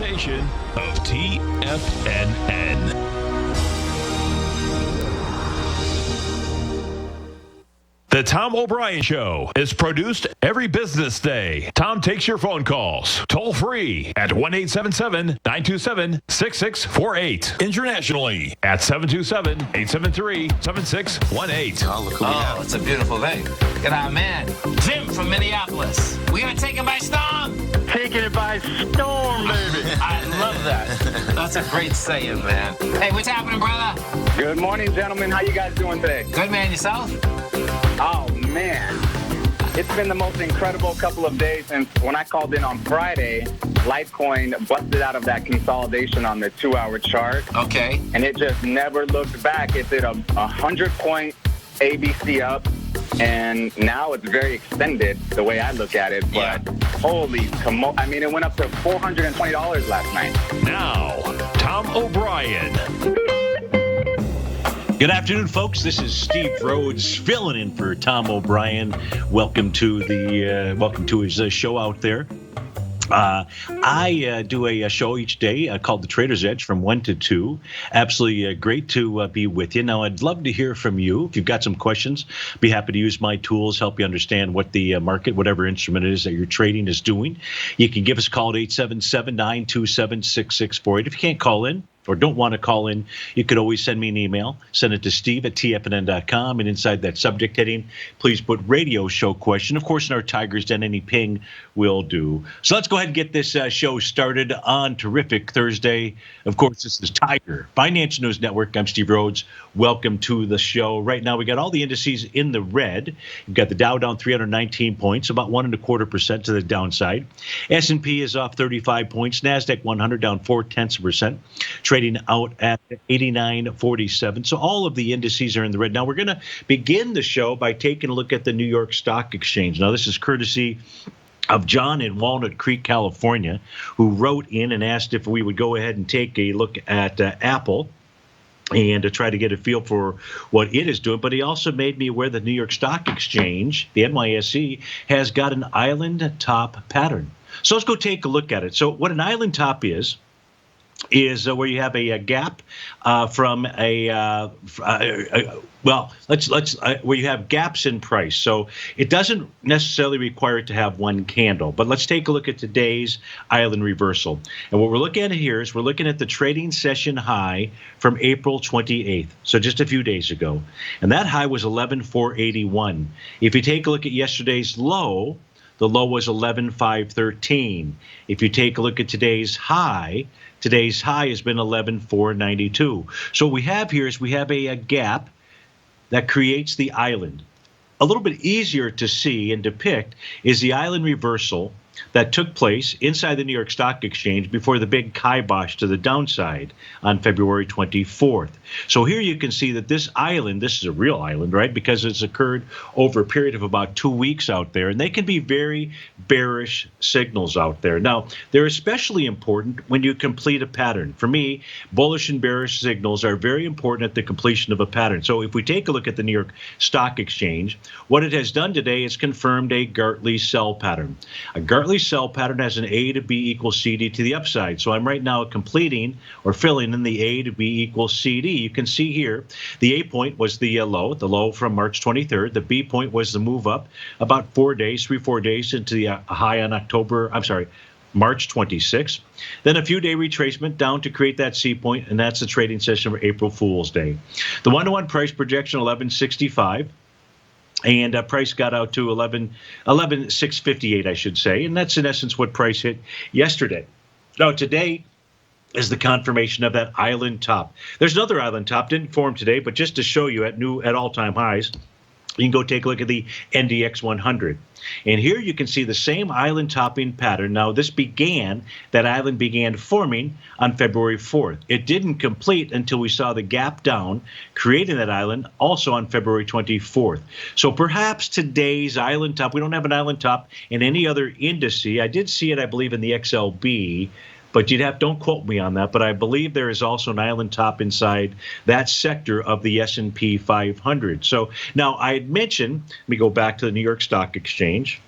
sensation of TFNN. The Tom O'Brien Show is produced every business day. Tom takes your phone calls toll free at 1-877-927-6648. Internationally at 727-873-7618. Oh, look who we have. It's a beautiful day. Got our man, Jim from Minneapolis. We're going to take it by storm. Taking it by storm, baby. I love that. That's a great saying, man. Hey, what's happening, brother? Good morning, gentlemen. How you guys doing today? Good, man. Yourself? Oh, man. It's been the most incredible couple of days since when I called in on Friday, Litecoin busted out of that consolidation on the 2-hour chart. Okay. And it just never looked back. It did a 100-point ABC up, and now it's very extended the way I look at it. But holy I mean, it went up to $420 last night. Now, Tom O'Brien. Good afternoon, folks. This is Steve Rhodes filling in for Tom O'Brien. Welcome to his show out there. I do a show each day called The Trader's Edge from 1 to 2. Absolutely great to be with you. Now, I'd love to hear from you. If you've got some questions, be happy to use my tools, help you understand what the market, whatever instrument it is that you're trading, is doing. You can give us a call at 877-927-6648. If you can't call in, or don't want to call in, you could always send me an email. Send it to steve@tfnn.com. And inside that subject heading, please put radio show question. Of course, in our Tiger's Den, any ping will do. So let's go ahead and get this show started on terrific Thursday. Of course, this is Tiger Financial News Network. I'm Steve Rhodes. Welcome to the show. Right now, we got all the indices in the red. You've got the Dow down 319 points, about 1.25% to the downside. S&P is off 35 points. NASDAQ 100 down 0.4%. Trading out at 89.47. So all of the indices are in the red. Now we're going to begin the show by taking a look at the New York Stock Exchange. Now this is courtesy of John in Walnut Creek, California, who wrote in and asked if we would go ahead and take a look at Apple and to try to get a feel for what it is doing. But he also made me aware that the New York Stock Exchange, the NYSE, has got an island top pattern. So let's go take a look at it. So what an island top is where you have a gap from where you have gaps in price. So it doesn't necessarily require it to have one candle. But let's take a look at today's island reversal. And what we're looking at here is we're looking at the trading session high from April 28th, so just a few days ago. And that high was 11,481. If you take a look at yesterday's low, the low was 11,513. If you take a look at today's high has been 11,492. So what we have here is we have a gap that creates the island. A little bit easier to see and depict is the island reversal that took place inside the New York Stock Exchange before the big kibosh to the downside on February 24th. So here you can see that this island, this is a real island, right? Because it's occurred over a period of about 2 weeks out there, and they can be very bearish signals out there. Now, they're especially important when you complete a pattern. For me, bullish and bearish signals are very important at the completion of a pattern. So if we take a look at the New York Stock Exchange, what it has done today is confirmed a Gartley sell pattern. A Gartley sell pattern has an A to B equals CD to the upside. So I'm right now completing or filling in the A to B equals CD. You can see here the A point was the low from March 23rd. The B point was the move up about 4 days into the high on March 26th. Then a few day retracement down to create that C point, and that's the trading session for April Fool's Day. The 1-to-1 price projection 1165. And price got out to 11,658, I should say. And that's in essence what price hit yesterday. Now, today is the confirmation of that island top. There's another island top, didn't form today, but just to show you at all-time highs, you can go take a look at the NDX 100. And here you can see the same island topping pattern. Now, that island began forming on February 4th. It didn't complete until we saw the gap down, creating that island also on February 24th. So perhaps today's island top, we don't have an island top in any other indice. I did see it, I believe, in the XLB. But don't quote me on that, but I believe there is also an island top inside that sector of the S&P 500. So now I had mentioned, let me go back to the New York Stock Exchange.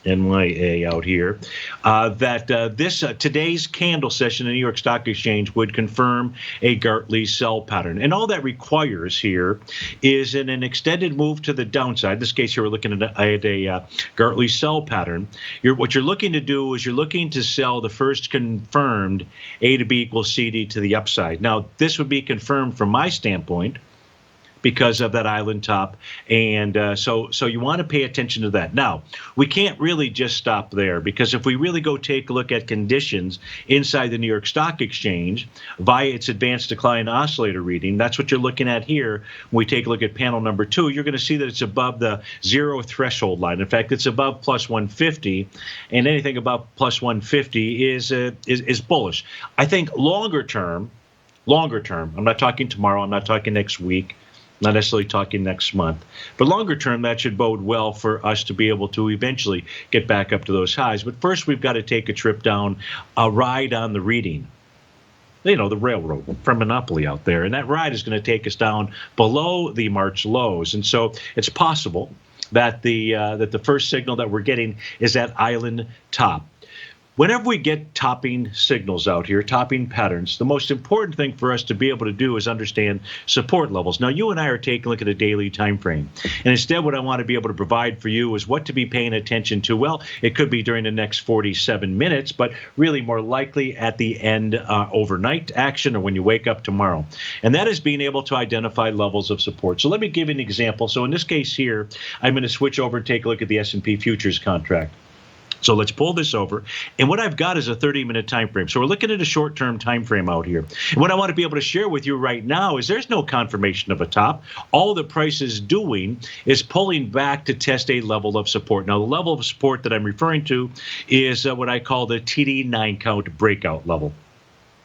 NYA out here, that today's candle session in the New York Stock Exchange would confirm a Gartley sell pattern. And all that requires here is in an extended move to the downside. In this case here, we're looking at a Gartley sell pattern. What you're looking to do is you're looking to sell the first confirmed A to B equals CD to the upside. Now, this would be confirmed from my standpoint because of that island top. And so you want to pay attention to that. Now, we can't really just stop there, because if we really go take a look at conditions inside the New York Stock Exchange via its advanced decline oscillator reading, that's what you're looking at here. When we take a look at panel number 2, you're going to see that it's above the zero threshold line. In fact, it's above plus 150, and anything above plus 150 is bullish. I think longer term, I'm not talking tomorrow, I'm not talking next week, not necessarily talking next month, but longer term, that should bode well for us to be able to eventually get back up to those highs. But first, we've got to take a trip down, a ride on the reading, the railroad from Monopoly out there. And that ride is going to take us down below the March lows. And so it's possible that the first signal that we're getting is that island top. Whenever we get topping signals out here, topping patterns, the most important thing for us to be able to do is understand support levels. Now, you and I are taking a look at a daily time frame. And instead, what I want to be able to provide for you is what to be paying attention to. Well, it could be during the next 47 minutes, but really more likely at the end overnight action or when you wake up tomorrow. And that is being able to identify levels of support. So let me give you an example. So in this case here, I'm going to switch over and take a look at the S&P futures contract. So let's pull this over. And what I've got is a 30-minute time frame. So we're looking at a short-term time frame out here. And what I want to be able to share with you right now is there's no confirmation of a top. All the price is doing is pulling back to test a level of support. Now, the level of support that I'm referring to is what I call the TD9 count breakout level.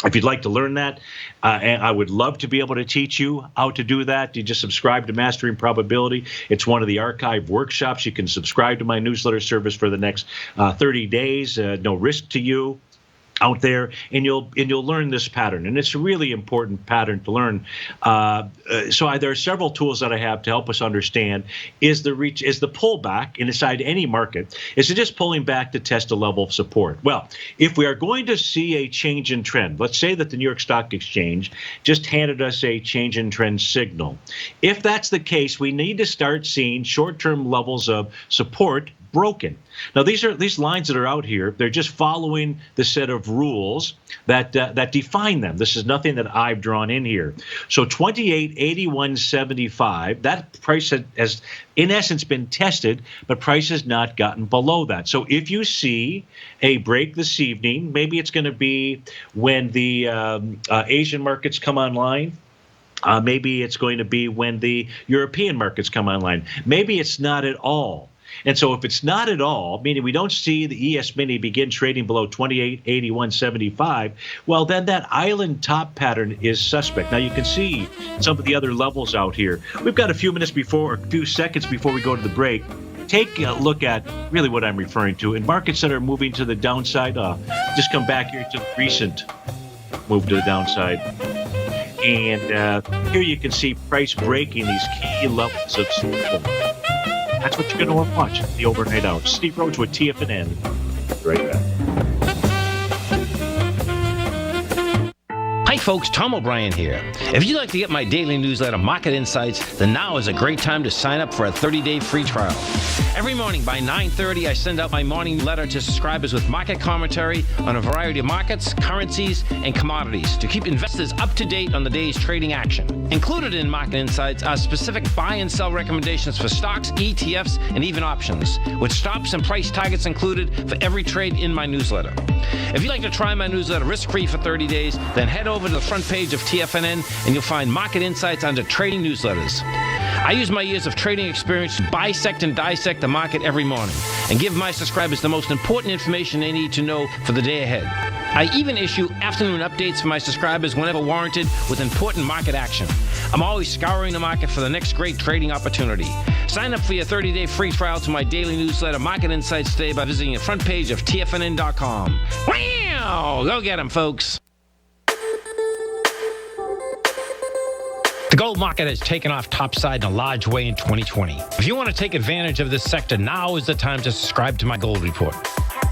If you'd like to learn that, and I would love to be able to teach you how to do that. You just subscribe to Mastering Probability. It's one of the archive workshops. You can subscribe to my newsletter service for the next 30 days. No risk to you out there, and you'll learn this pattern, and it's a really important pattern to learn. There are several tools that I have to help us understand: is the pullback inside any market, is it just pulling back to test a level of support? Well, if we are going to see a change in trend, let's say that the New York Stock Exchange just handed us a change in trend signal. If that's the case, we need to start seeing short-term levels of support broken. Now, these lines that are out here, they're just following the set of rules that define them. This is nothing that I've drawn in here. So 28.8175, that price has in essence been tested, but price has not gotten below that. So if you see a break this evening, maybe it's going to be when the Asian markets come online. Maybe it's going to be when the European markets come online. Maybe it's not at all. And so if it's not at all, meaning we don't see the ES Mini begin trading below 28.8175, well, then that island top pattern is suspect. Now, you can see some of the other levels out here. We've got a few seconds before we go to the break. Take a look at really what I'm referring to. In markets that are moving to the downside, just come back here to the recent move to the downside. And here you can see price breaking these key levels of support. That's what you're going to want to watch the overnight hour. Steve Rhodes with TFNN. Right back. Hi folks, Tom O'Brien here. If you'd like to get my daily newsletter, Market Insights, then now is a great time to sign up for a 30-day free trial. Every morning by 9:30, I send out my morning letter to subscribers with market commentary on a variety of markets, currencies, and commodities to keep investors up to date on the day's trading action. Included in Market Insights are specific buy and sell recommendations for stocks, ETFs, and even options, with stops and price targets included for every trade in my newsletter. If you'd like to try my newsletter risk-free for 30 days, then head over to the front page of TFNN and you'll find Market Insights under Trading Newsletters. I use my years of trading experience to bisect and dissect the market every morning and give my subscribers the most important information they need to know for the day ahead. I even issue afternoon updates for my subscribers whenever warranted with important market action. I'm always scouring the market for the next great trading opportunity. Sign up for your 30-day free trial to my daily newsletter, Market Insights, today by visiting the front page of TFNN.com. Wow! Go get them, folks. The gold market has taken off topside in a large way in 2020. If you want to take advantage of this sector, now is the time to subscribe to my gold report.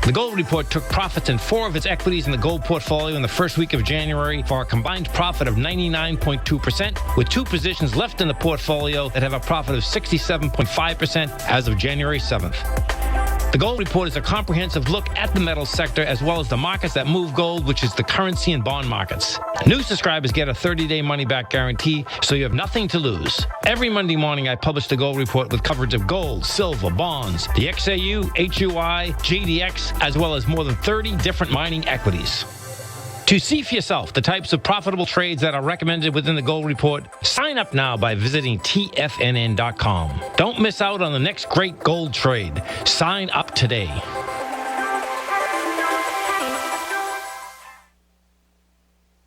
The Gold Report took profits in 4 of its equities in the gold portfolio in the first week of January for a combined profit of 99.2%, with 2 positions left in the portfolio that have a profit of 67.5% as of January 7th. The Gold Report is a comprehensive look at the metals sector as well as the markets that move gold, which is the currency and bond markets. New subscribers get a 30-day money-back guarantee, so you have nothing to lose. Every Monday morning, I publish the Gold Report with coverage of gold, silver, bonds, the XAU, HUI, GDX, as well as more than 30 different mining equities. To see for yourself the types of profitable trades that are recommended within the Gold Report, sign up now by visiting TFNN.com. Don't miss out on the next great gold trade. Sign up today.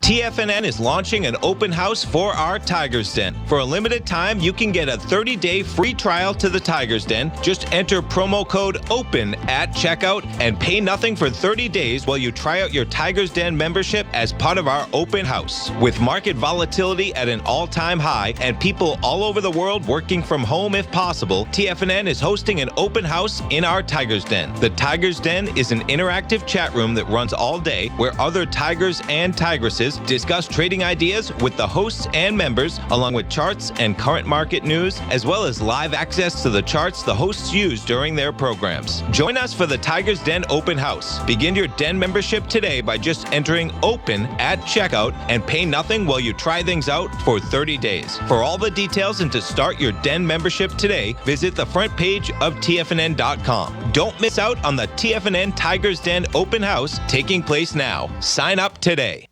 TFNN is launching an open house for our Tiger's Den. For a limited time, you can get a 30-day free trial to the Tiger's Den. Just enter promo code OPEN at checkout and pay nothing for 30 days while you try out your Tiger's Den membership as part of our open house. With market volatility at an all-time high and people all over the world working from home if possible, TFNN is hosting an open house in our Tiger's Den. The Tiger's Den is an interactive chat room that runs all day where other tigers and tigresses discuss trading ideas with the hosts and members, along with charts and current market news, as well as live access to the charts the hosts use during their programs. Join us for the Tiger's Den Open House. Begin your Den membership today by just entering OPEN at checkout and pay nothing while you try things out for 30 days. For all the details and to start your Den membership today, visit the front page of TFNN.com. Don't miss out on the TFNN Tiger's Den Open House taking place now. Sign up today.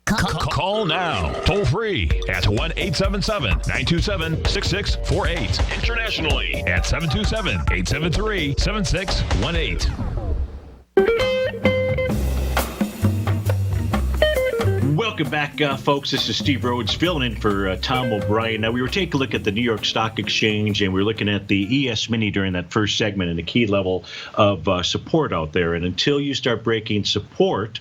Call now, toll free at 1-877-927-6648. Internationally at 727-873-7618. Welcome back, folks. This is Steve Rhodes filling in for Tom O'Brien. Now, we were taking a look at the New York Stock Exchange, and we were looking at the ES Mini during that first segment and the key level of support out there. And until you start breaking support,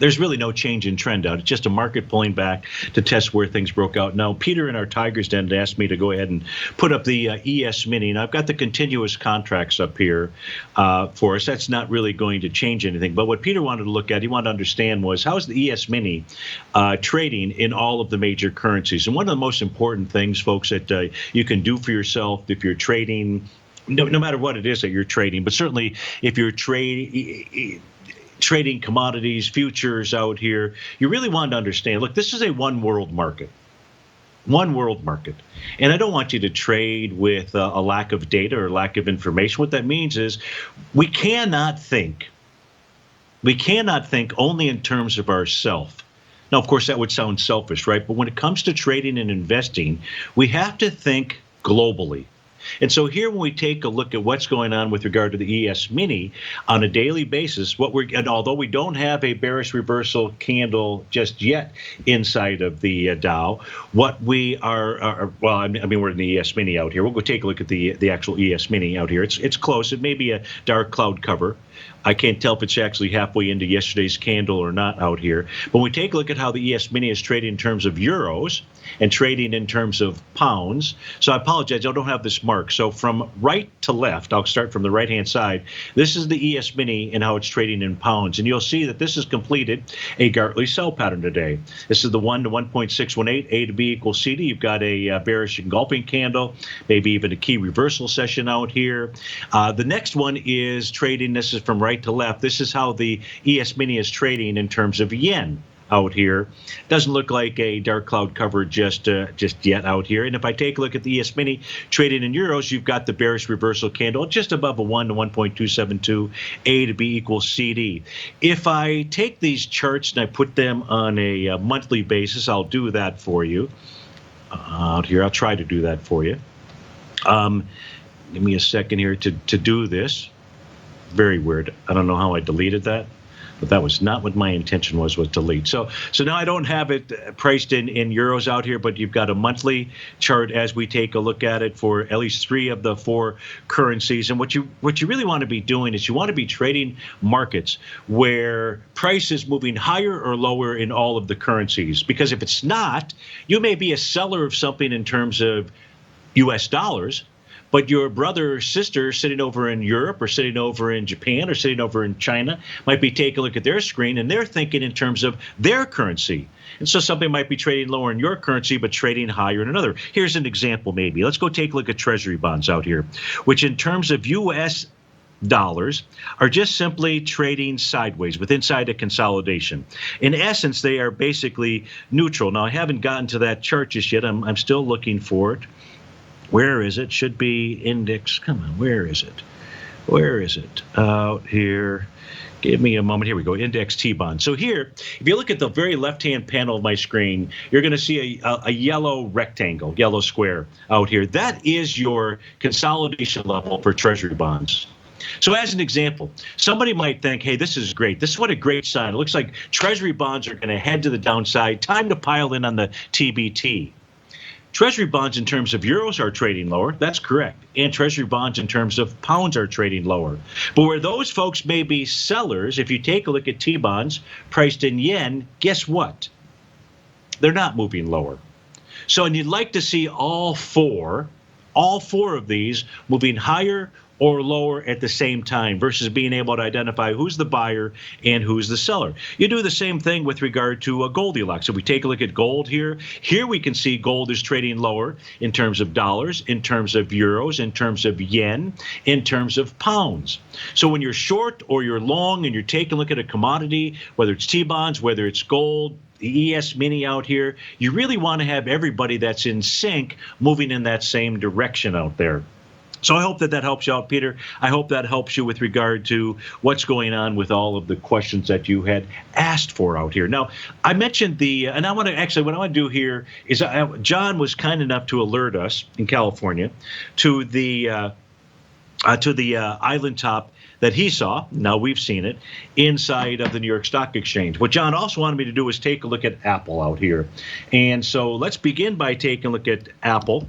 there's really no change in trend out. It's just a market pulling back to test where things broke out. Now, Peter in our Tigers Den asked me to go ahead and put up the ES Mini. Now, I've got the continuous contracts up here for us. That's not really going to change anything. But what Peter wanted to look at, he wanted to understand was, how is the ES Mini trading in all of the major currencies? And one of the most important things, folks, that you can do for yourself if you're trading, no matter what it is that you're trading, but certainly if you're trading commodities, futures out here, you really want to understand, look, this is a one world market. One world market. And I don't want you to trade with a lack of data or lack of information. What that means is we cannot think only in terms of ourselves. Now, of course, that would sound selfish, right? But when it comes to trading and investing, we have to think globally. And so here, when we take a look at what's going on with regard to the ES Mini on a daily basis, and although we don't have a bearish reversal candle just yet inside of the Dow, what we are we're in the ES Mini out here. We'll go take a look at the actual ES Mini out here. It's close. It may be a dark cloud cover. I can't tell if it's actually halfway into yesterday's candle or not out here. But when we take a look at how the ES Mini is trading in terms of euros and trading in terms of pounds. So I apologize, I don't have this mark. So from right to left, I'll start from the right-hand side. This is the ES Mini and how it's trading in pounds. And you'll see that this has completed a Gartley sell pattern today. This is the 1 to 1.618, A to B equals CD. You've got a bearish engulfing candle, maybe even a key reversal session out here. The next one is trading, this is from right to left. This is how the ES Mini is trading in terms of yen out here. Doesn't look like a dark cloud cover just yet out here. And if I take a look at the ES Mini trading in euros, you've got the bearish reversal candle just above a 1 to 1.272, A to B equals CD. If I take these charts and I put them on a monthly basis, I'll do that for you out here. I'll try to do that for you. Give me a second here to do this. Very weird. I don't know how I deleted that. But that was not what my intention was to lead. So now I don't have it priced in euros out here, but you've got a monthly chart as we take a look at it for at least 3 of the 4 currencies. And what you really want to be doing is you want to be trading markets where price is moving higher or lower in all of the currencies. Because if it's not, you may be a seller of something in terms of US dollars, but your brother or sister sitting over in Europe or sitting over in Japan or sitting over in China might be taking a look at their screen and they're thinking in terms of their currency. And so something might be trading lower in your currency, but trading higher in another. Here's an example maybe. Let's go take a look at Treasury bonds out here, which in terms of U.S. dollars are just simply trading sideways with inside a consolidation. In essence, they are basically neutral. Now, I haven't gotten to that chart just yet. I'm still looking for it. Where is it? Should be index. Come on, where is it? Where is it? Out here. Give me a moment. Here we go. Index T-bond. So here, if you look at the very left-hand panel of my screen, you're going to see a yellow rectangle, yellow square out here. That is your consolidation level for Treasury bonds. So as an example, somebody might think, hey, this is great. This is what a great sign. It looks like Treasury bonds are going to head to the downside. Time to pile in on the TBT. Treasury bonds in terms of euros are trading lower. That's correct. And Treasury bonds in terms of pounds are trading lower. But where those folks may be sellers, if you take a look at T-bonds priced in yen, guess what? They're not moving lower. So, and you'd like to see all four of these moving higher or lower at the same time versus being able to identify who's the buyer and who's the seller. You do the same thing with regard to a Goldilocks. If we take a look at gold here we can see gold is trading lower in terms of dollars, in terms of euros, in terms of yen, in terms of pounds. So when you're short or you're long and you're taking a look at a commodity, whether it's T-bonds, whether it's gold, the ES mini out here, you really want to have everybody that's in sync moving in that same direction out there. So I hope that helps you out, Peter. I hope that helps you with regard to what's going on with all of the questions that you had asked for out here. Now, I mentioned and I want to actually, what I want to do here is John was kind enough to alert us in California to the island top that he saw, now we've seen it, inside of the New York Stock Exchange. What John also wanted me to do was take a look at Apple out here. And so let's begin by taking a look at Apple.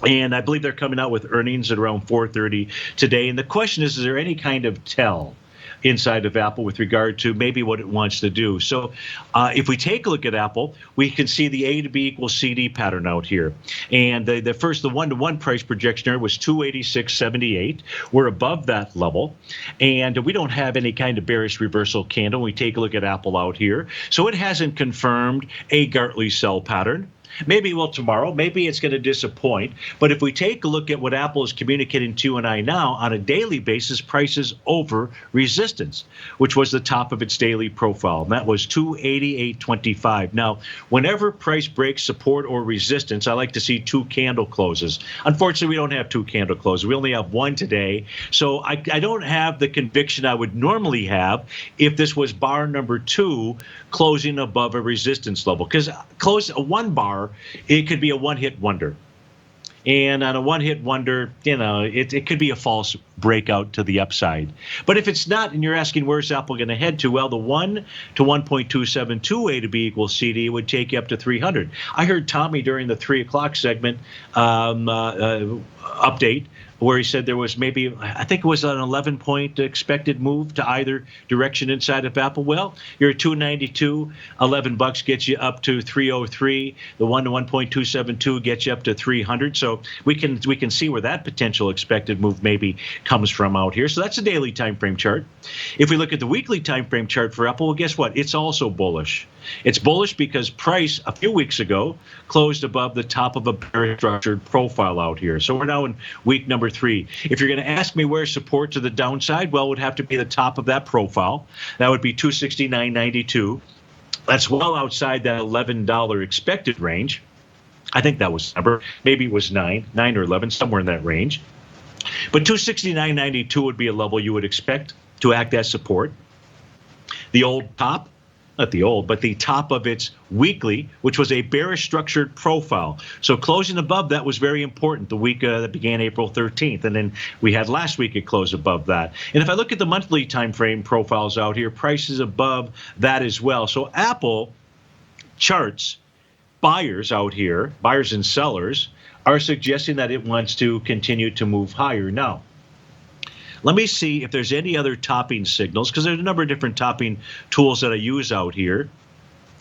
And I believe they're coming out with earnings at around 4:30 today. And the question is there any kind of tell inside of Apple with regard to maybe what it wants to do? So if we take a look at Apple, we can see the A to B equals CD pattern out here. And the one-to-one price projection here was 286.78. We're above that level. And we don't have any kind of bearish reversal candle. We take a look at Apple out here. So it hasn't confirmed a Gartley sell pattern. Maybe it will tomorrow. Maybe it's going to disappoint. But if we take a look at what Apple is communicating to you and I now, on a daily basis, prices over resistance, which was the top of its daily profile. And that was 288.25. Now, whenever price breaks support or resistance, I like to see 2 candle closes. Unfortunately, we don't have 2 candle closes. We only have 1 today. So I don't have the conviction I would normally have if this was bar number 2 closing above a resistance level. Because close a 1 bar, it could be a one-hit wonder. And on a one-hit wonder, it could be a false breakout to the upside. But if it's not, and you're asking where's Apple going to head to, well, the 1 to 1.272 A to B equals CD would take you up to 300. I heard Tommy during the 3 o'clock segment update where he said there was maybe, I think it was an 11-point expected move to either direction inside of Apple. Well, you're at 292, $11 gets you up to 303. The 1 to 1.272 gets you up to 300. So we can see where that potential expected move maybe comes from out here. So that's a daily time frame chart. If we look at the weekly time frame chart for Apple, well, guess what? It's also bullish. It's bullish because price a few weeks ago closed above the top of a bearish structured profile out here. So we're now in week number 3. If you're going to ask me where's support to the downside, well, it would have to be the top of that profile. That would be 269.92. That's well outside that $11 expected range. I think that was the number. Maybe it was 9 or 11, somewhere in that range. But 269.92 would be a level you would expect to act as support. The old top not the old, but the top of its weekly, which was a bearish structured profile. So closing above that was very important the week that began April 13th. And then we had last week it closed above that. And if I look at the monthly time frame profiles out here, prices above that as well. So Apple charts, buyers out here, buyers and sellers, are suggesting that it wants to continue to move higher. Now, let me see if there's any other topping signals, because there's a number of different topping tools that I use out here.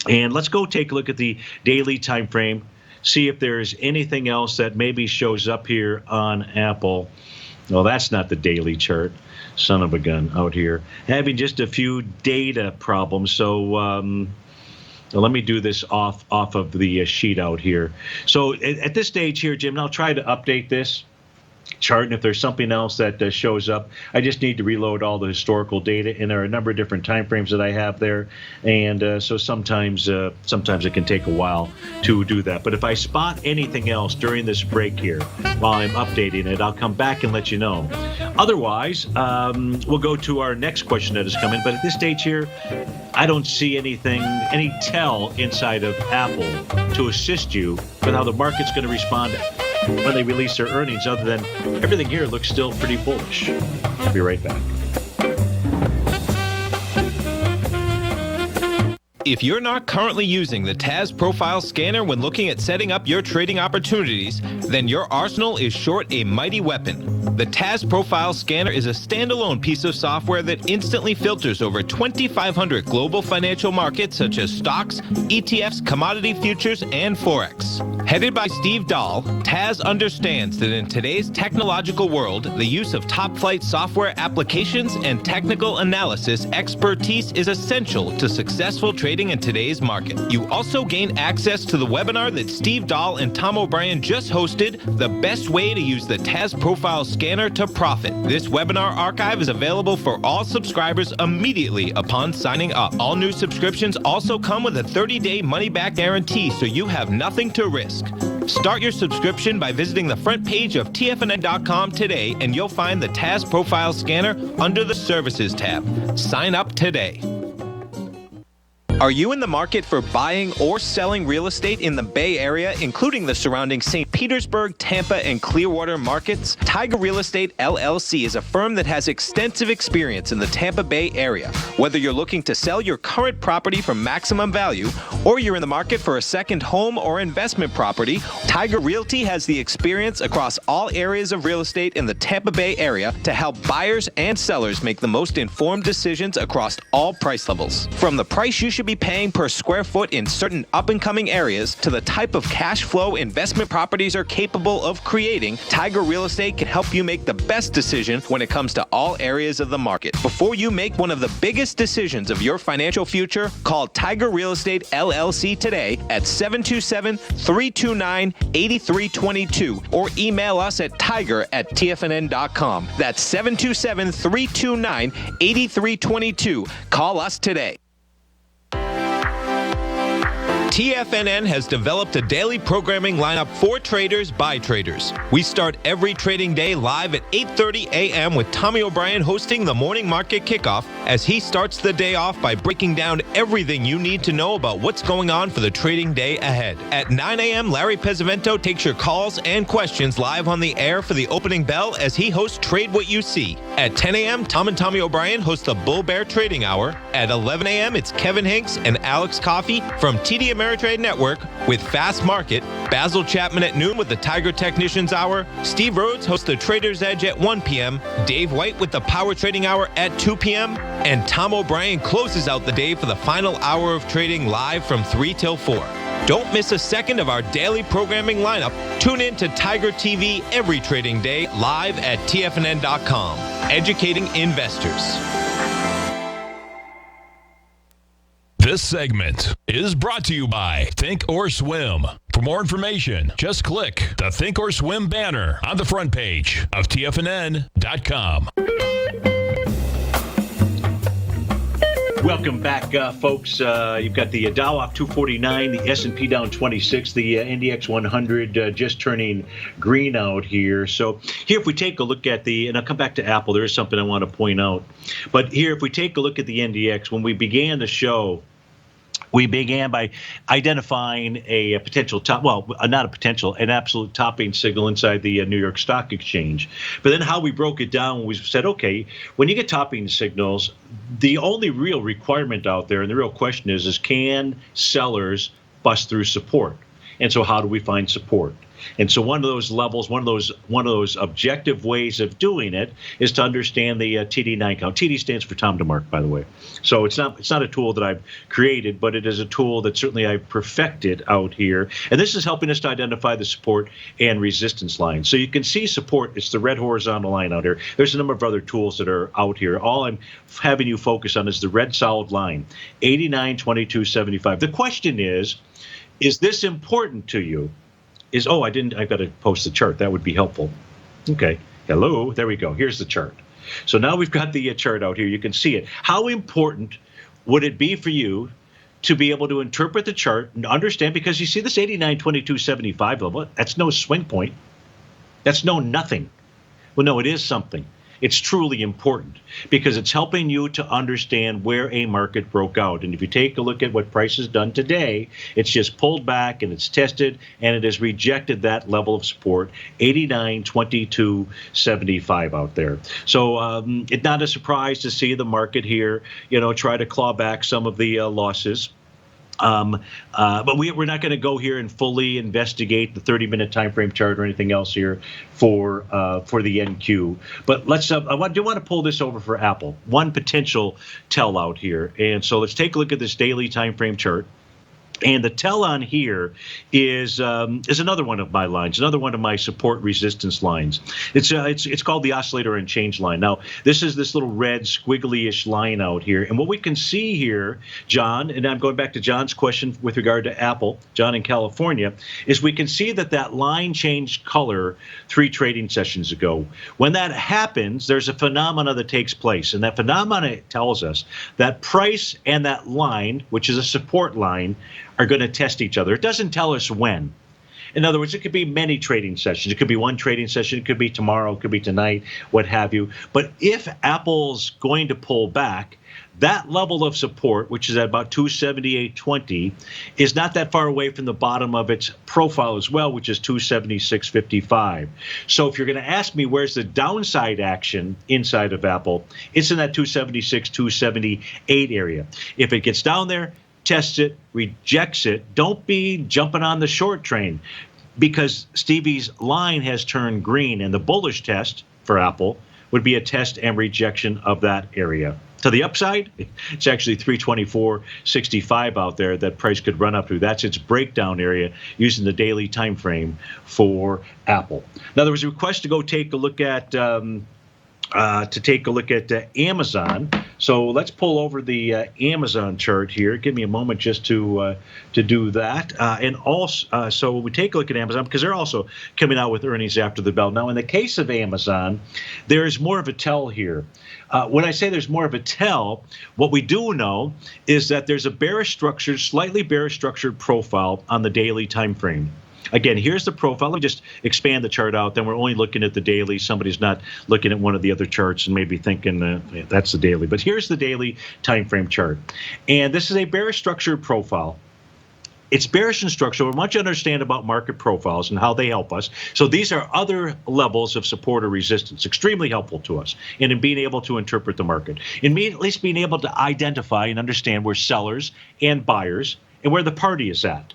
And let's go take a look at the daily time frame, see if there's anything else that maybe shows up here on Apple. Well, that's not the daily chart. Son of a gun out here. Having just a few data problems. So let me do this off of the sheet out here. So at this stage here, Jim, and I'll try to update this chart, and if there's something else that shows up, I just need to reload all the historical data, and there are a number of different time frames that I have there, and so sometimes it can take a while to do that. But if I spot anything else during this break here while I'm updating it, I'll come back and let you know. Otherwise, we'll go to our next question that is coming, but at this stage here, I don't see anything, any tell inside of Apple to assist you with how the market's going to respond when they release their earnings, other than everything here looks still pretty bullish. I'll be right back. If you're not currently using the TAS Profile Scanner when looking at setting up your trading opportunities, then your arsenal is short a mighty weapon. The TAS Profile Scanner is a standalone piece of software that instantly filters over 2,500 global financial markets such as stocks, ETFs, commodity futures, and Forex. Headed by Steve Dahl, TAS understands that in today's technological world, the use of top-flight software applications and technical analysis expertise is essential to successful trading in today's market. You also gain access to the webinar that Steve Dahl and Tom O'Brien just hosted, The Best Way to Use the TAS Profile Scanner to Profit. This webinar archive is available for all subscribers immediately upon signing up. All new subscriptions also come with a 30-day money-back guarantee, so you have nothing to risk. Start your subscription by visiting the front page of TFNN.com today, and you'll find the TAS Profile Scanner under the Services tab. Sign up today. Are you in the market for buying or selling real estate in the Bay Area, including the surrounding St. Petersburg, Tampa, and Clearwater markets? Tiger Real Estate LLC is a firm that has extensive experience in the Tampa Bay area. Whether you're looking to sell your current property for maximum value, or you're in the market for a second home or investment property, Tiger Realty has the experience across all areas of real estate in the Tampa Bay area to help buyers and sellers make the most informed decisions across all price levels. From the price you should be paying per square foot in certain up-and-coming areas to the type of cash flow investment properties are capable of creating, Tiger Real Estate can help you make the best decision when it comes to all areas of the market. Before you make one of the biggest decisions of your financial future, call Tiger Real Estate LLC today at 727-329-8322 or email us at tiger@tfnn.com. That's 727-329-8322. Call us today. TFNN has developed a daily programming lineup for traders by traders. We start every trading day live at 8:30 a.m. with Tommy O'Brien hosting the morning market kickoff as he starts the day off by breaking down everything you need to know about what's going on for the trading day ahead. At 9 a.m., Larry Pesavento takes your calls and questions live on the air for the opening bell as he hosts Trade What You See. At 10 a.m., Tom and Tommy O'Brien host the Bull Bear Trading Hour. At 11 a.m., it's Kevin Hinks and Alex Coffey from TD Ameritrade Network with Fast Market. Basil Chapman at noon with the Tiger Technicians Hour. Steve Rhodes hosts the Trader's Edge at 1 p.m. Dave White with the Power Trading Hour at 2 p.m. And Tom O'Brien closes out the day for the final hour of trading live from 3 till 4. Don't miss a second of our daily programming lineup. Tune in to Tiger TV every trading day live at TFNN.com. Educating investors. This segment is brought to you by Think or Swim. For more information, just click the Think or Swim banner on the front page of TFNN.com. Welcome back, folks. You've got the Dow off 249, the S&P down 26, the NDX 100 just turning green out here. So here, if we take a look at and I'll come back to Apple, there is something I want to point out. But here, if we take a look at the NDX, when we began the show, we began by identifying a potential top, well, not a potential, an absolute topping signal inside the New York Stock Exchange. But then how we broke it down, we said, okay, when you get topping signals, the only real requirement out there, and the real question is can sellers bust through support? And so how do we find support? And so one of those levels, one of those objective ways of doing it is to understand the TD9 count. TD stands for Tom DeMark, by the way. So it's not a tool that I've created, but it is a tool that certainly I've perfected out here. And this is helping us to identify the support and resistance lines. So you can see support. It's the red horizontal line out here. There's a number of other tools that are out here. All I'm having you focus on is the red solid line, 89.2275. The question is this important to you? I've got to post the chart. That would be helpful. Okay. Hello. There we go. Here's the chart. So now we've got the chart out here. You can see it. How important would it be for you to be able to interpret the chart and understand? Because you see this 89.2275 level, that's no swing point. That's no nothing. Well, no, it is something. It's truly important because it's helping you to understand where a market broke out. And if you take a look at what price has done today, it's just pulled back and it's tested and it has rejected that level of support, 89.2275 out there. So it's not a surprise to see the market here, try to claw back some of the losses. But we're not going to go here and fully investigate the 30-minute time frame chart or anything else here for the NQ. But let's. I do want to pull this over for Apple. One potential tell out here, and so let's take a look at this daily time frame chart. And the tell on here is another one of my lines, another one of my support resistance lines. It's called the oscillator and change line. Now, this is this little red squiggly-ish line out here. And what we can see here, John, and I'm going back to John's question with regard to Apple, John in California, is we can see that line changed color 3 trading sessions ago. When that happens, there's a phenomena that takes place. And that phenomena tells us that price and that line, which is a support line, are going to test each other. It doesn't tell us when. In other words, it could be many trading sessions. It could be one trading session. It could be tomorrow. It could be tonight, what have you. But if Apple's going to pull back, that level of support, which is at about 278.20, is not that far away from the bottom of its profile as well, which is 276.55. So if you're going to ask me where's the downside action inside of Apple, it's in that 276, 278 area. If it gets down there, tests it, rejects it, don't be jumping on the short train because Stevie's line has turned green, and the bullish test for Apple would be a test and rejection of that area. To the upside, it's actually 324.65 out there that price could run up to. That's its breakdown area using the daily time frame for Apple. Now, there was a request to go take a look at Amazon. So let's pull over the Amazon chart here. Give me a moment just to do that. And also, so we take a look at Amazon because they're also coming out with earnings after the bell. Now, in the case of Amazon, there's more of a tell here. When I say there's more of a tell, what we do know is that there's a slightly bearish structured profile on the daily time frame. Again, here's the profile. Let me just expand the chart out. Then we're only looking at the daily. Somebody's not looking at one of the other charts and maybe thinking that's the daily. But here's the daily time frame chart. And this is a bearish structured profile. It's bearish in structure. We want you to understand about market profiles and how they help us. So these are other levels of support or resistance, extremely helpful to us in being able to interpret the market. In at least being able to identify and understand where sellers and buyers and where the party is at.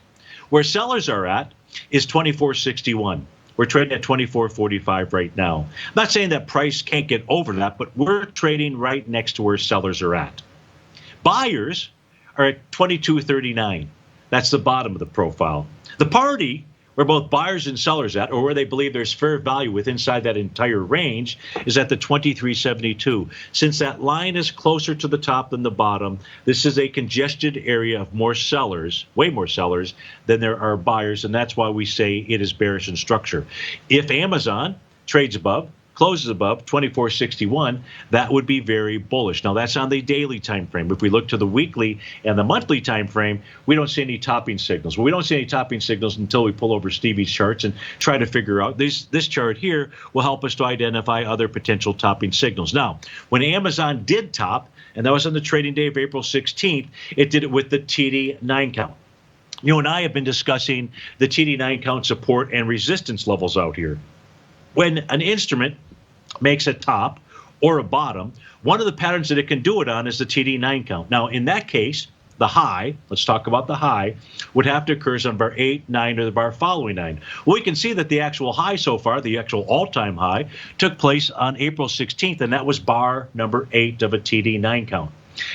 Where sellers are at is 24.61. We're trading at 24.45 right now. I'm not saying that price can't get over that, but we're trading right next to where sellers are at. Buyers are at 22.39. That's the bottom of the profile. The party, where both buyers and sellers at, or where they believe there's fair value within inside that entire range, is at the 23.72. Since that line is closer to the top than the bottom, this is a congested area of more sellers, way more sellers than there are buyers, and that's why we say it is bearish in structure. If Amazon trades above, closes above 24.61, that would be very bullish. Now, that's on the daily time frame. If we look to the weekly and the monthly time frame, we don't see any topping signals. Well, we don't see any topping signals until we pull over Stevie's charts and try to figure out this chart here will help us to identify other potential topping signals. Now, when Amazon did top, and that was on the trading day of April 16th. It did it with the TD9 count. You and I have been discussing the TD9 count support and resistance levels out here. When an instrument makes a top or a bottom, one of the patterns that it can do it on is the TD9 count. Now, in that case, the high, let's talk about the high, would have to occur on bar 8, 9, or the bar following 9. Well, we can see that the actual high so far, the actual all-time high, took place on April 16th, and that was bar number 8 of a TD9 count.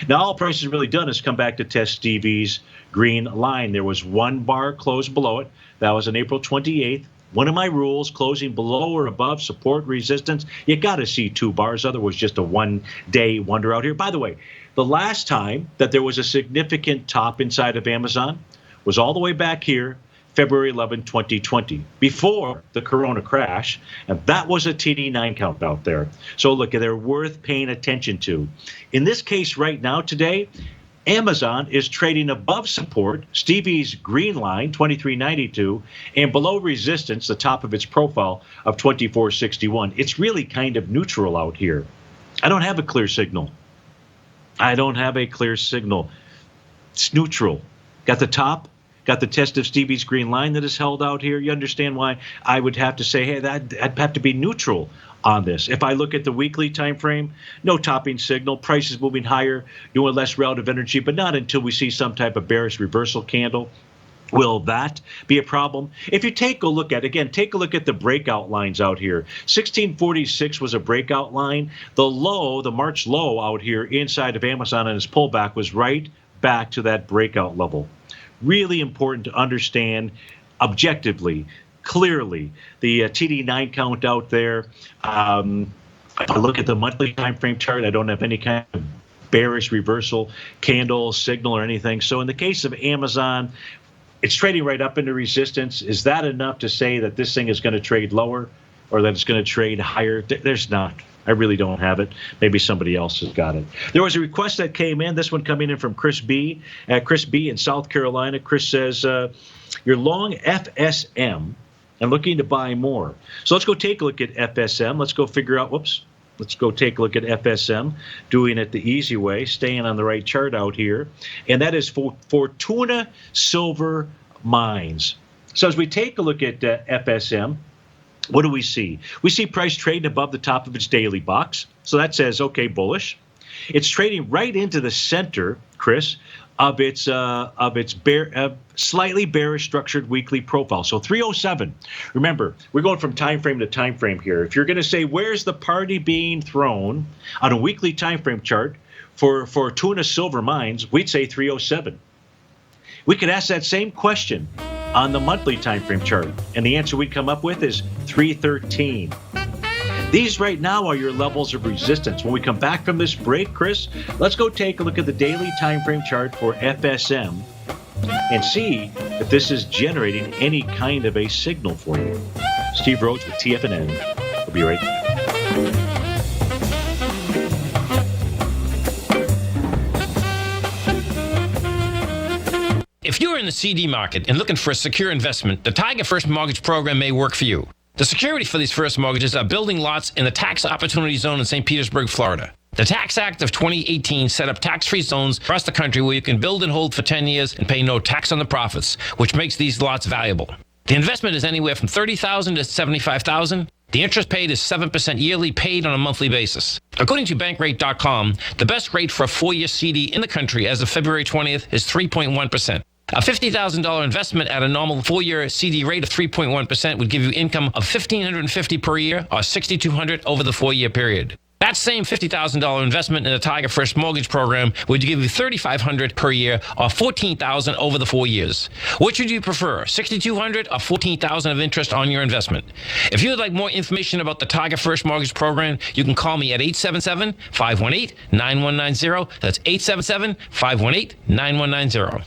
Now, all price has really done is come back to test Stevie's green line. There was one bar closed below it. That was on April 28th. One of my rules, closing below or above support resistance, you got to see 2 bars. Otherwise, just a one-day wonder out here. By the way, the last time that there was a significant top inside of Amazon was all the way back here, February 11, 2020, before the Corona crash, and that was a TD9 count out there. So look, they're worth paying attention to. In this case right now today, Amazon is trading above support, Stevie's green line, 23.92, and below resistance, the top of its profile of 24.61. It's really kind of neutral out here. I don't have a clear signal. It's neutral. Got the top, got the test of Stevie's green line that is held out here. You understand why I would have to say, hey, I'd have to be neutral on this. If I look at the weekly time frame, no topping signal, prices moving higher, doing less relative energy, but not until we see some type of bearish reversal candle. Will that be a problem? If you take a look at the breakout lines out here. 1646 was a breakout line. The low, the March low out here inside of Amazon and its pullback was right back to that breakout level. Really important to understand objectively, clearly, the TD9 count out there. If I look at the monthly time frame chart, I don't have any kind of bearish reversal candle, signal, or anything. So in the case of Amazon, it's trading right up into resistance. Is that enough to say that this thing is going to trade lower or that it's going to trade higher? There's not. I really don't have it. Maybe somebody else has got it. There was a request that came in, this one coming in from Chris B. Chris B in South Carolina. Chris says, you're long FSM and looking to buy more. So let's go take a look at FSM. Let's go figure out, let's go take a look at FSM, doing it the easy way, staying on the right chart out here. And that is for Fortuna Silver Mines. So as we take a look at FSM, what do we see? We see price trading above the top of its daily box. So that says, okay, bullish. It's trading right into the center, Chris, of its slightly bearish structured weekly profile. So 307. Remember, we're going from time frame to time frame here. If you're going to say, where's the party being thrown on a weekly time frame chart for Fortuna Silver Mines, we'd say 307. We could ask that same question on the monthly time frame chart, and the answer we'd come up with is 313. These right now are your levels of resistance. When we come back from this break, Chris, let's go take a look at the daily time frame chart for FSM and see if this is generating any kind of a signal for you. Steve Rhodes with TFNN. We'll be right back. If you're in the CD market and looking for a secure investment, the Tiger First Mortgage Program may work for you. The security for these first mortgages are building lots in the Tax Opportunity Zone in St. Petersburg, Florida. The Tax Act of 2018 set up tax-free zones across the country where you can build and hold for 10 years and pay no tax on the profits, which makes these lots valuable. The investment is anywhere from $30,000 to $75,000. The interest paid is 7% yearly, paid on a monthly basis. According to Bankrate.com, the best rate for a 4-year CD in the country as of February 20th is 3.1%. A $50,000 investment at a normal 4-year CD rate of 3.1% would give you income of $1,550 per year or $6,200 over the 4-year period. That same $50,000 investment in the Tiger First Mortgage Program would give you $3,500 per year or $14,000 over the 4 years. Which would you prefer, $6,200 or $14,000 of interest on your investment? If you would like more information about the Tiger First Mortgage Program, you can call me at 877-518-9190. That's 877-518-9190.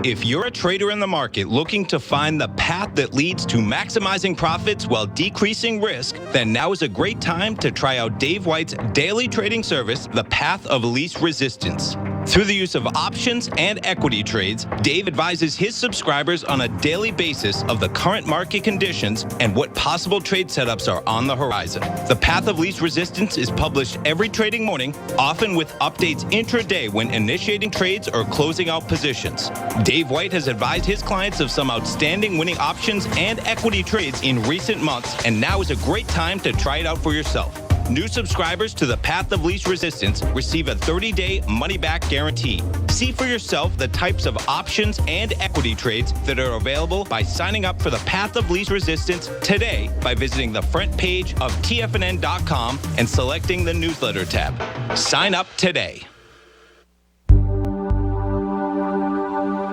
If you're a trader in the market looking to find the path that leads to maximizing profits while decreasing risk, then now is a great time to try out Dave White's daily trading service, The Path of Least Resistance. Through the use of options and equity trades, Dave advises his subscribers on a daily basis of the current market conditions and what possible trade setups are on the horizon. The Path of Least Resistance is published every trading morning, often with updates intraday when initiating trades or closing out positions. Dave White has advised his clients of some outstanding winning options and equity trades in recent months, and now is a great time to try it out for yourself. New subscribers to the Path of Least Resistance receive a 30-day money-back guarantee. See for yourself the types of options and equity trades that are available by signing up for the Path of Least Resistance today by visiting the front page of TFNN.com and selecting the newsletter tab. Sign up today.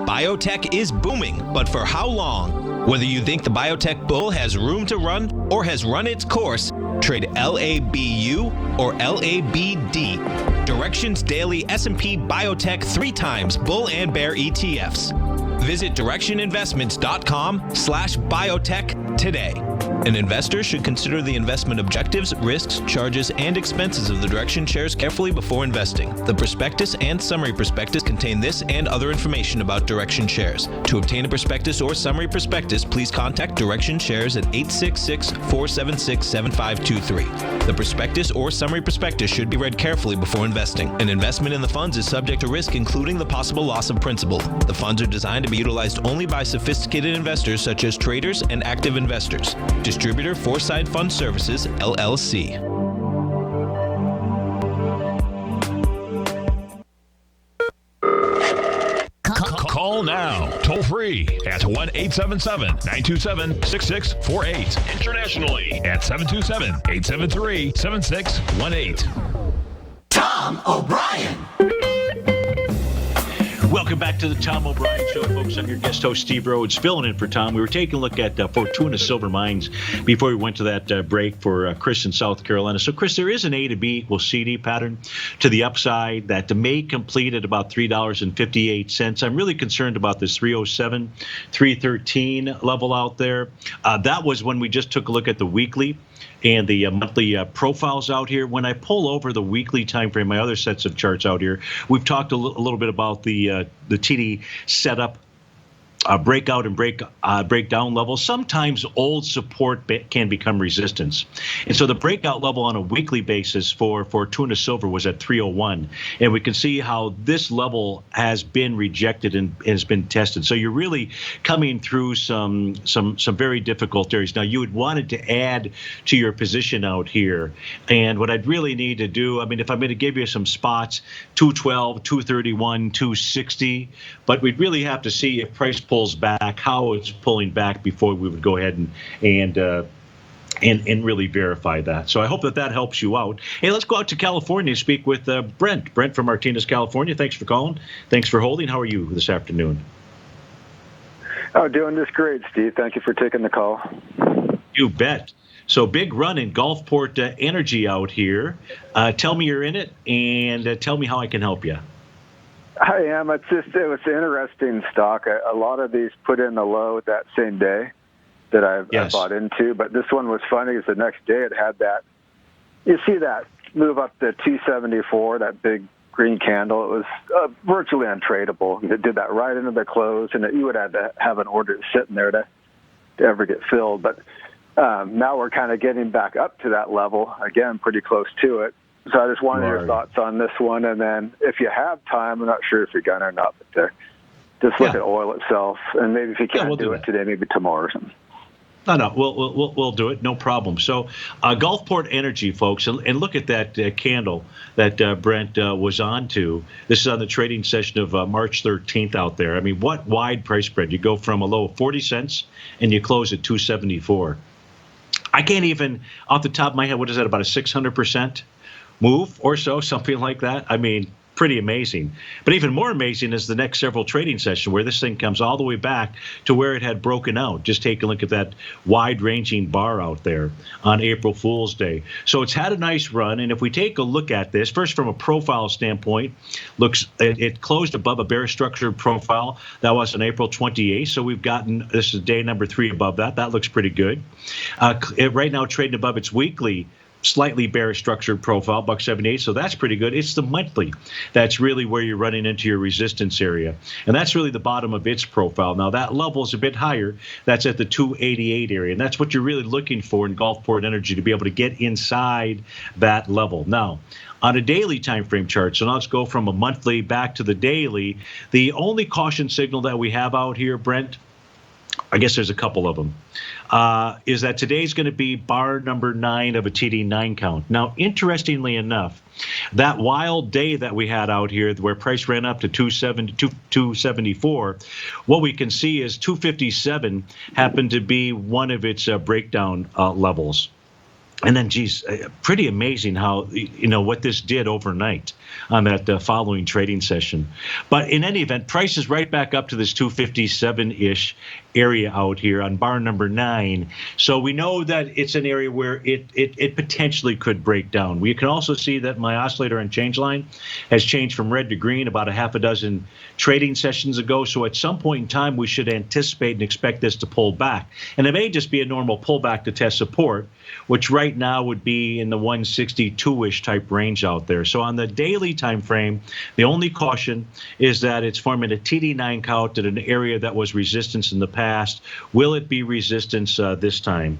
Biotech is booming, but for how long? Whether you think the biotech bull has room to run or has run its course, trade LABU or LABD. Directions Daily S&P Biotech 3 times bull and bear ETFs. Visit directioninvestments.com/biotech today. An investor should consider the investment objectives, risks, charges, and expenses of the Direction shares carefully before investing. The prospectus and summary prospectus contain this and other information about Direction shares. To obtain a prospectus or summary prospectus, please contact Direction shares at 866-476-7523. The prospectus or summary prospectus should be read carefully before investing. An investment in the funds is subject to risk, including the possible loss of principal. The funds are designed to be utilized only by sophisticated investors such as traders and active investors. Distributor Foreside Fund Services, LLC. Call now, toll free at 1-877-927-6648. Internationally at 727-873-7618. Tom O'Brien. Welcome back to the Tom O'Brien Show, folks. I'm your guest host, Steve Rhodes, filling in for Tom. We were taking a look at Fortuna Silver Mines before we went to that break for Chris in South Carolina. So, Chris, there is an A to B equals CD pattern to the upside that may complete at about $3.58. I'm really concerned about this 307, 313 level out there. That was when we just took a look at the weekly and the monthly profiles out here. When I pull over the weekly time frame, my other sets of charts out here, we've talked a little bit about the TD setup, breakout and breakdown levels. Sometimes old support can become resistance. And so the breakout level on a weekly basis for Fortuna Silver was at 301. And we can see how this level has been rejected and has been tested. So you're really coming through some very difficult areas. Now, you had wanted to add to your position out here. And what I'd really need to do, I mean, if I'm going to give you some spots, 212, 231, 260, but we'd really have to see if price pulls back, how it's pulling back before we would go ahead and really verify that. So I hope that helps you out. Hey, let's go out to California and speak with Brent. Brent from Martinez, California. Thanks for calling. Thanks for holding. How are you this afternoon? Oh, doing just great, Steve. Thank you for taking the call. You bet. So big run in Gulfport Energy out here. Tell me you're in it, and tell me how I can help you. I am. It was an interesting stock. A lot of these put in the low that same day that I bought into, but this one was funny because the next day it had that. You see that move up to 274, that big green candle. It was virtually untradeable. It did that right into the close, and you would have to have an order sitting there to ever get filled. But now we're kind of getting back up to that level, again, pretty close to it. So I just wanted your thoughts on this one, and then if you have time, I'm not sure if you're going to or not, but just look at oil itself, and maybe if you can't do it today, maybe tomorrow or something. No, we'll do it, no problem. So Gulfport Energy, folks, and look at that candle that Brent was on to. This is on the trading session of March 13th out there. I mean, what wide price spread? You go from a low of 40 cents and you close at 274. I can't even, off the top of my head, what is that, about a 600% move or so, something like that? I mean, pretty amazing. But even more amazing is the next several trading sessions where this thing comes all the way back to where it had broken out. Just take a look at that wide-ranging bar out there on April Fool's Day. So it's had a nice run, and if we take a look at this, first from a profile standpoint, it closed above a bear structured profile. That was on April 28th, so we've gotten, this is day number 3 above that. That looks pretty good. Right now trading above its weekly slightly bearish structured profile, $1.78, so that's pretty good. It's the monthly that's really where you're running into your resistance area, and that's really the bottom of its profile. Now that level is a bit higher. That's at the 288 area, and that's what you're really looking for in Gulfport Energy, to be able to get inside that level. Now, on a daily time frame chart, so now let's go from a monthly back to the daily. The only caution signal that we have out here, Brent, I guess there's a couple of them, is that today's going to be bar number 9 of a TD9 count. Now, interestingly enough, that wild day that we had out here where price ran up to 274, what we can see is 257 happened to be one of its breakdown levels. And then, geez, pretty amazing how, what this did overnight on that following trading session. But in any event, price is right back up to this 257-ish area out here on bar number 9. So we know that it's an area where it potentially could break down. We can also see that my oscillator and change line has changed from red to green about a half a dozen trading sessions ago. So at some point in time, we should anticipate and expect this to pull back. And it may just be a normal pullback to test support, which right now would be in the 162-ish type range out there. So on the daily time frame, the only caution is that it's forming a TD9 count at an area that was resistance in the past. Will it be resistance this time?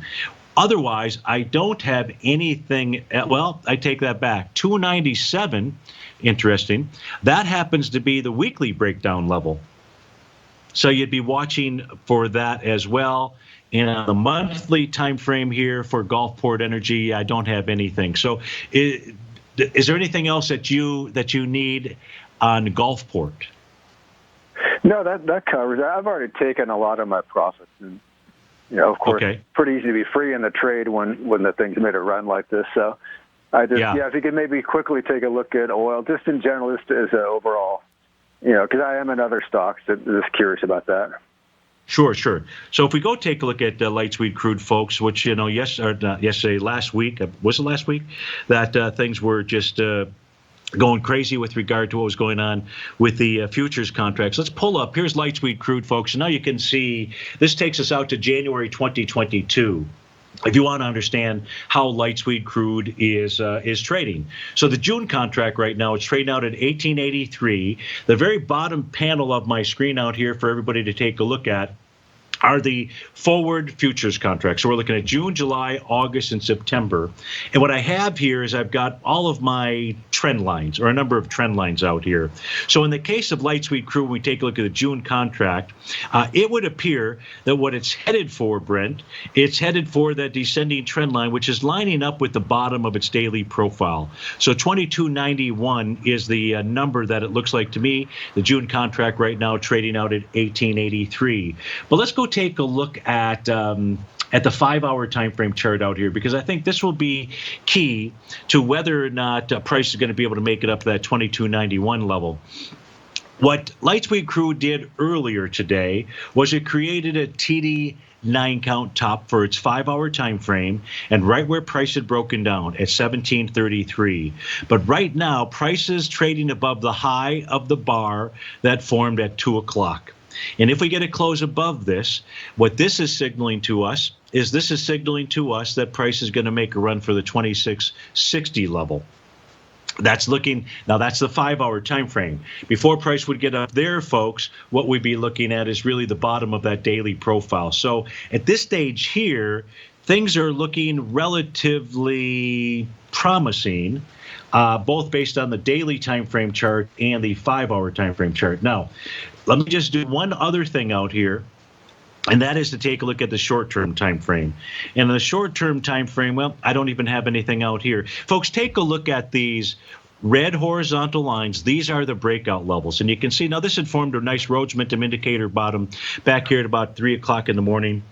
Otherwise, I don't have anything. Well, I take that back. 297, interesting. That happens to be the weekly breakdown level. So you'd be watching for that as well. And on the monthly time frame here for Gulfport Energy, I don't have anything. So is there anything else that you need on Gulfport? No, that covers it. I've already taken a lot of my profits. And, of course, Pretty easy to be free in the trade when the thing's made a run like this. So I just, if you could maybe quickly take a look at oil, just in general, just as an overall, because I am in other stocks, just curious about that. Sure. So if we go take a look at light sweet crude, folks, which, last week, was it last week, that things were just going crazy with regard to what was going on with the futures contracts. Let's pull up. Here's light sweet crude, folks. And now you can see this takes us out to January 2022. If you want to understand how light sweet crude is trading. So the June contract right now, it's trading out at 1883. The very bottom panel of my screen out here for everybody to take a look at are the forward futures contracts. So we're looking at June, July, August, and September. And what I have here is I've got all of my trend lines, or a number of trend lines out here. So in the case of light sweet crude, when we take a look at the June contract, it would appear that what it's headed for, Brent, it's headed for that descending trend line, which is lining up with the bottom of its daily profile. So 2291 is the number that it looks like to me. The June contract right now trading out at 1883. But let's go take a look at the 5-hour time frame chart out here, because I think this will be key to whether or not price is going to be able to make it up to that 2291 level. What light sweet crude did earlier today was it created a TD9 count top for its 5-hour time frame, and right where price had broken down at 1733. But right now, price is trading above the high of the bar that formed at 2 o'clock. And if we get a close above this, what this is signaling to us is that price is going to make a run for the 2660 level. That's the 5-hour time frame. Before price would get up there, folks, what we'd be looking at is really the bottom of that daily profile. So at this stage here, things are looking relatively promising, both based on the daily time frame chart and the 5-hour time frame chart. Now, let me just do one other thing out here, and that is to take a look at the short-term time frame. And in the short-term time frame, well, I don't even have anything out here. Folks, take a look at these red horizontal lines. These are the breakout levels. And you can see now this had formed a nice Rhodes momentum indicator bottom back here at about 3 o'clock in the morning.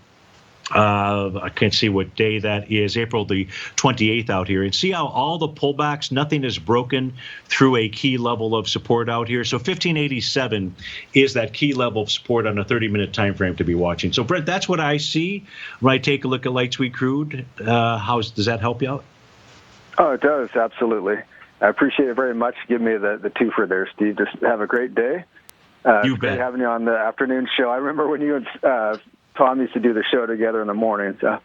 I can't see what day that is, April the 28th out here. And see how all the pullbacks, nothing is broken through a key level of support out here. So 1587 is that key level of support on a 30-minute time frame to be watching. So, Brent, that's what I see when I take a look at light sweet crude. Does that help you out? Oh, it does, absolutely. I appreciate it very much. Give me the twofer there, Steve. Just have a great day. You bet. Great having you on the afternoon show. I remember when you and Tom used to do the show together in the morning. So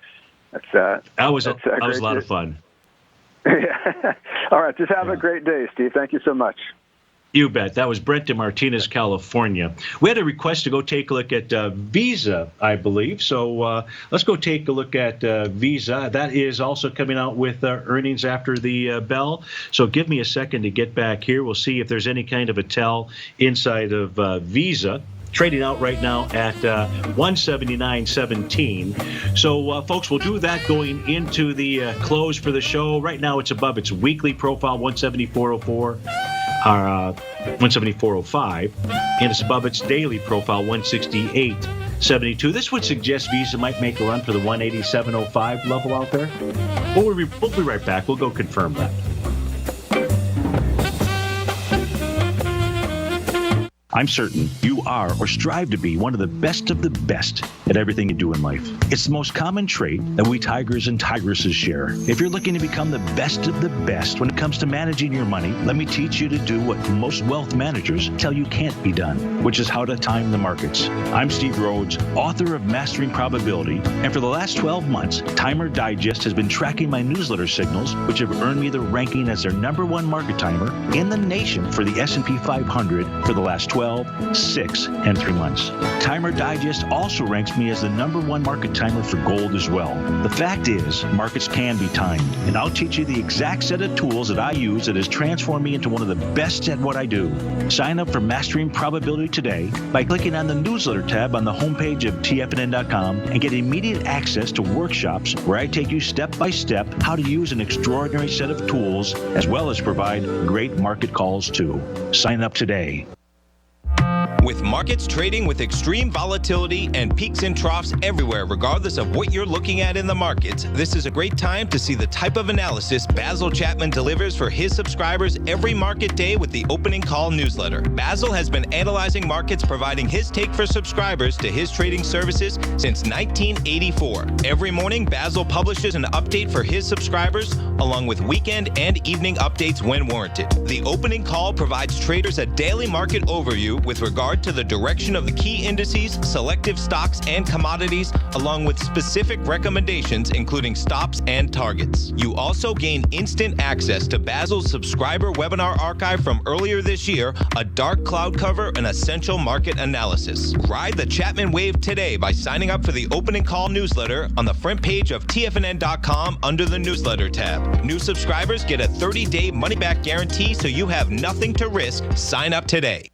that was a lot of fun. Yeah. All right. Just have a great day, Steve. Thank you so much. You bet. That was Brent in Martinez, California. We had a request to go take a look at Visa, I believe. So let's go take a look at Visa. That is also coming out with earnings after the bell. So give me a second to get back here. We'll see if there's any kind of a tell inside of Visa. Trading out right now at 179.17. So, folks, we'll do that going into the close for the show. Right now, it's above its weekly profile, 174.04. 174.05, and it's above its daily profile, 168.72. This would suggest Visa might make a run for the 187.05 level out there. We'll be right back. We'll go confirm that. I'm certain you are or strive to be one of the best at everything you do in life. It's the most common trait that we tigers and tigresses share. If you're looking to become the best of the best when it comes to managing your money, let me teach you to do what most wealth managers tell you can't be done, which is how to time the markets. I'm Steve Rhodes, author of Mastering Probability, and for the last 12 months, Timer Digest has been tracking my newsletter signals, which have earned me the ranking as their #1 market timer in the nation for the S&P 500 for the last 12, 6, and 3 months. Timer Digest also ranks me as the #1 market timer for gold as well. The fact is, markets can be timed, and I'll teach you the exact set of tools that I use that has transformed me into one of the best at what I do. Sign up for Mastering Probability today by clicking on the newsletter tab on the homepage of TFNN.com and get immediate access to workshops where I take you step by step how to use an extraordinary set of tools as well as provide great market calls too. Sign up today. With markets trading with extreme volatility and peaks and troughs everywhere, regardless of what you're looking at in the markets, this is a great time to see the type of analysis Basil Chapman delivers for his subscribers every market day with the Opening Call newsletter. Basil has been analyzing markets, providing his take for subscribers to his trading services since 1984. Every morning, Basil publishes an update for his subscribers, along with weekend and evening updates when warranted. The Opening Call provides traders a daily market overview with regard to the direction of the key indices, selective stocks, and commodities, along with specific recommendations, including stops and targets. You also gain instant access to Basil's subscriber webinar archive from earlier this year, a dark cloud cover, and essential market analysis. Ride the Chapman wave today by signing up for the Opening Call newsletter on the front page of TFNN.com under the newsletter tab. New subscribers get a 30-day money-back guarantee, so you have nothing to risk. Sign up today.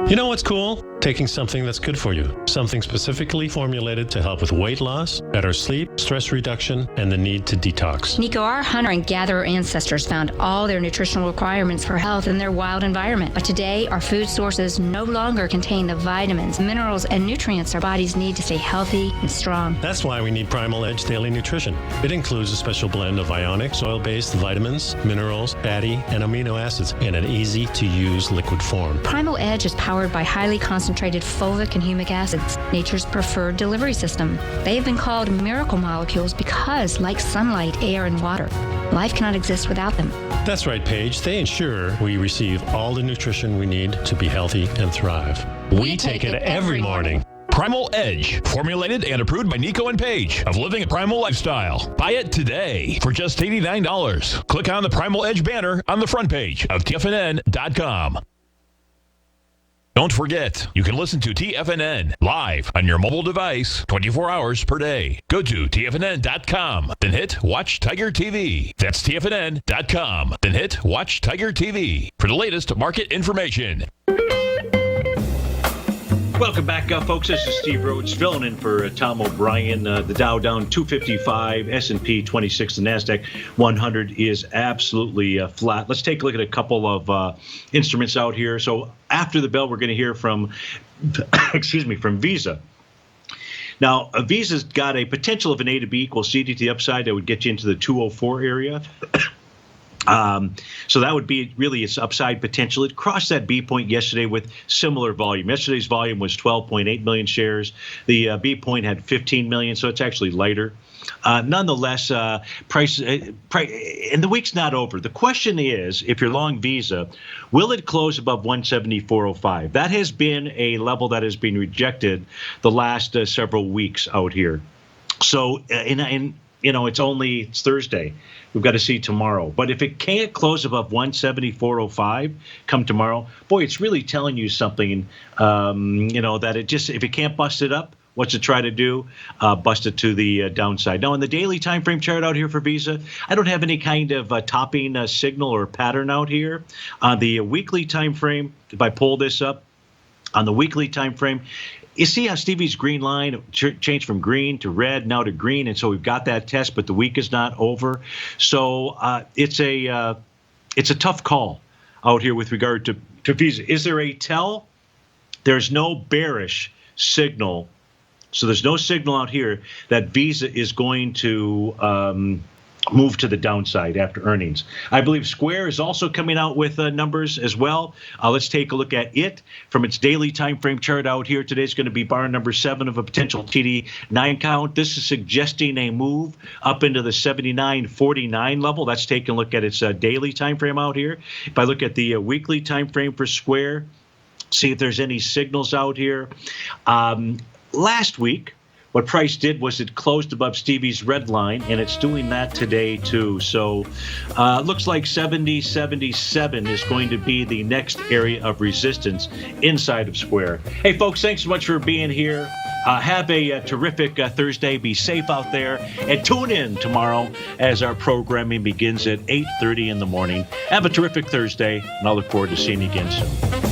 You know what's cool? Taking something that's good for you. Something specifically formulated to help with weight loss, better sleep, stress reduction, and the need to detox. Nico, our hunter and gatherer ancestors found all their nutritional requirements for health in their wild environment. But today, our food sources no longer contain the vitamins, minerals, and nutrients our bodies need to stay healthy and strong. That's why we need Primal Edge Daily Nutrition. It includes a special blend of ionic, soil-based vitamins, minerals, fatty, and amino acids in an easy-to-use liquid form. Primal Edge is powered by highly concentrated fulvic and humic acids, nature's preferred delivery system. They have been called miracle molecules because, like sunlight, air, and water, life cannot exist without them. That's right, Paige. They ensure we receive all the nutrition we need to be healthy and thrive. We take it every morning. Primal Edge, formulated and approved by Nico and Paige of Living a Primal Lifestyle. Buy it today for just $89. Click on the Primal Edge banner on the front page of TFNN.com. Don't forget, you can listen to TFNN live on your mobile device 24 hours per day. Go to TFNN.com, then hit Watch Tiger TV. That's TFNN.com, then hit Watch Tiger TV for the latest market information. Welcome back, folks. This is Steve Rhodes filling in for Tom O'Brien. The Dow down 255, S&P 26, the NASDAQ 100 is absolutely flat. Let's take a look at a couple of instruments out here. So after the bell, we're going to hear from, from Visa. Now, Visa's got a potential of an A to B equals C to the upside that would get you into the 204 area. So that would be really its upside potential. It crossed that B point yesterday with similar volume. Yesterday's volume was 12.8 million shares. The B point had 15 million, so it's actually lighter. Nonetheless, price, and the week's not over. The question is, if you're long Visa, will it close above 174.05? That has been a level that has been rejected the last several weeks out here. So, it's Thursday. We've got to see tomorrow. But if it can't close above 174.05 come tomorrow, boy, it's really telling you something, that if it can't bust it up, what's it try to do? Bust it to the downside. Now, in the daily time frame chart out here for Visa, I don't have any kind of topping signal or pattern out here. On the weekly time frame, if I pull this up, on the weekly time frame, you see how Stevie's green line changed from green to red, now to green, and so we've got that test, but the week is not over. So it's a tough call out here with regard to Visa. Is there a tell? There's no bearish signal. So there's no signal out here that Visa is going to move to the downside after earnings. I believe Square is also coming out with numbers as well. Let's take a look at it from its daily time frame chart out here. Today is going to be bar number 7 of a potential TD9 count. This is suggesting a move up into the 79.49 level. That's taking a look at its daily time frame out here. If I look at the weekly time frame for Square, see if there's any signals out here. Last week, what price did was it closed above Stevie's red line, and it's doing that today too. So looks like 70.77 is going to be the next area of resistance inside of Square. Hey, folks, thanks so much for being here. Have a terrific Thursday. Be safe out there, and tune in tomorrow as our programming begins at 8:30 in the morning. Have a terrific Thursday, and I'll look forward to seeing you again soon.